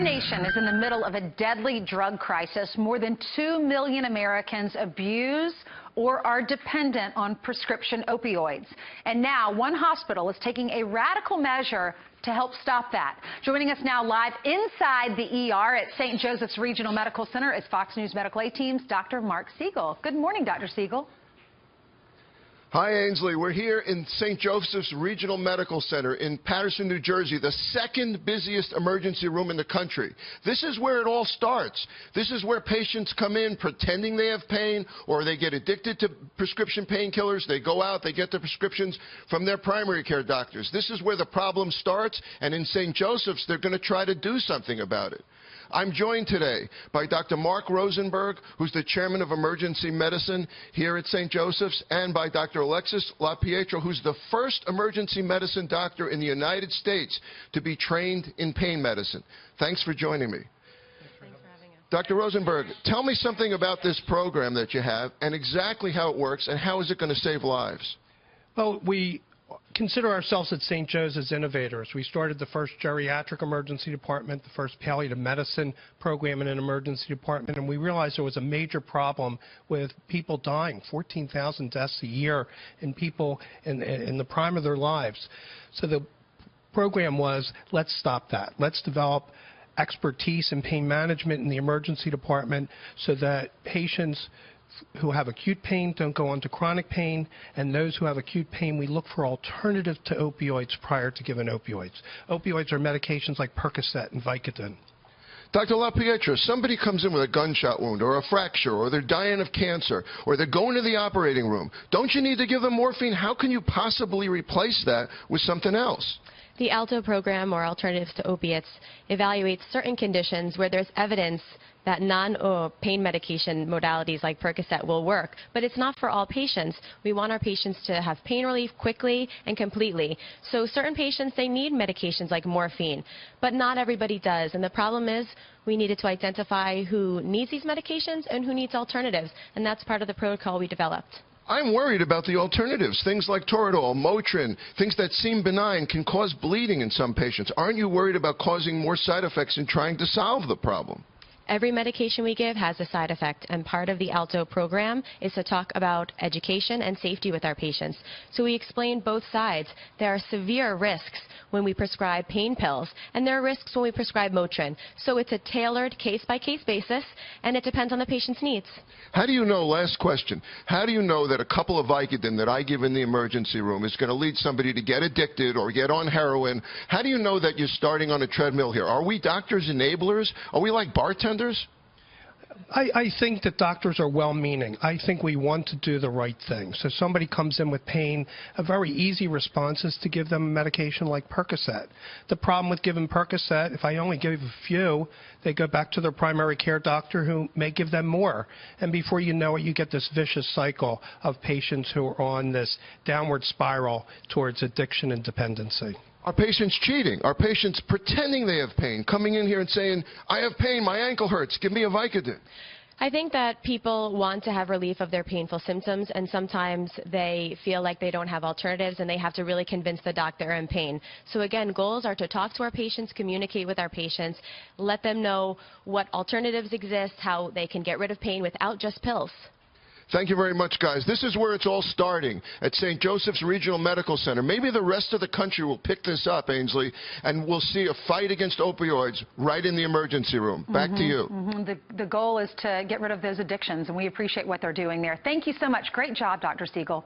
Our nation is in the middle of a deadly drug crisis. More than 2 million Americans abuse or are dependent on prescription opioids. And now one hospital is taking a radical measure to help stop that. Joining us now live inside the ER at St. Joseph's Regional Medical Center is Fox News Medical A-Team's Dr. Mark Siegel. Good morning, Dr. Siegel. Hi, Ainsley. We're here in St. Joseph's Regional Medical Center in Paterson, New Jersey, the second busiest emergency room in the country. This is where it all starts. This is where patients come in pretending they have pain, or they get addicted to prescription painkillers. They go out, they get the prescriptions from their primary care doctors. This is where the problem starts, and in St. Joseph's, they're going to try to do something about it. I'm joined today by Dr. Mark Rosenberg, who's the chairman of emergency medicine here at St. Joseph's, and by Dr. Alexis LaPietro, who's the first emergency medicine doctor in the United States to be trained in pain medicine. Thanks for joining me. Thanks for having us. Dr. Rosenberg, tell me something about this program that you have and exactly how it works and how is it going to save lives? Well, we consider ourselves at St. Joe's as innovators. We started the first geriatric emergency department, the first palliative medicine program in an emergency department, and we realized there was a major problem with people dying, 14,000 deaths a year in people in the prime of their lives. So the program was, let's stop that. Let's develop expertise in pain management in the emergency department so that patients who have acute pain don't go on to chronic pain, and those who have acute pain, we look for alternatives to opioids prior to giving opioids. Opioids are medications like Percocet and Vicodin. Dr. LaPietro, somebody comes in with a gunshot wound or a fracture, or they're dying of cancer, or they're going to the operating room. Don't you need to give them morphine? How can you possibly replace that with something else? The ALTO program, or Alternatives to Opiates, evaluates certain conditions where there's evidence that non-pain medication modalities like Percocet will work, but it's not for all patients. We want our patients to have pain relief quickly and completely. So certain patients, they need medications like morphine, but not everybody does. And the problem is we needed to identify who needs these medications and who needs alternatives, and that's part of the protocol we developed. I'm worried about the alternatives. Things like Toradol, Motrin, things that seem benign can cause bleeding in some patients. Aren't you worried about causing more side effects in trying to solve the problem? Every medication we give has a side effect, and part of the ALTO program is to talk about education and safety with our patients. So we explain both sides. There are severe risks when we prescribe pain pills, and there are risks when we prescribe Motrin. So it's a tailored case-by-case basis, and it depends on the patient's needs. How do you know, last question, how do you know that a couple of Vicodin that I give in the emergency room is going to lead somebody to get addicted or get on heroin? How do you know that you're starting on a treadmill here? Are we doctors enablers? Are we like bartenders? I think that doctors are well-meaning. I think we want to do the right thing. So somebody comes in with pain, a very easy response is to give them a medication like Percocet. The problem with giving Percocet, if I only give a few, they go back to their primary care doctor who may give them more. And before you know it, you get this vicious cycle of patients who are on this downward spiral towards addiction and dependency. Are patients cheating? Are patients pretending they have pain, coming in here and saying, I have pain, my ankle hurts, give me a Vicodin? I think that people want to have relief of their painful symptoms, and sometimes they feel like they don't have alternatives and they have to really convince the doctor they're in pain. So again, goals are to talk to our patients, communicate with our patients, let them know what alternatives exist, how they can get rid of pain without just pills. Thank you very much, guys. This is where it's all starting, at St. Joseph's Regional Medical Center. Maybe the rest of the country will pick this up, Ainsley, and we'll see a fight against opioids right in the emergency room. Back to you. The goal is to get rid of those addictions, and we appreciate what they're doing there. Thank you so much. Great job, Dr. Siegel.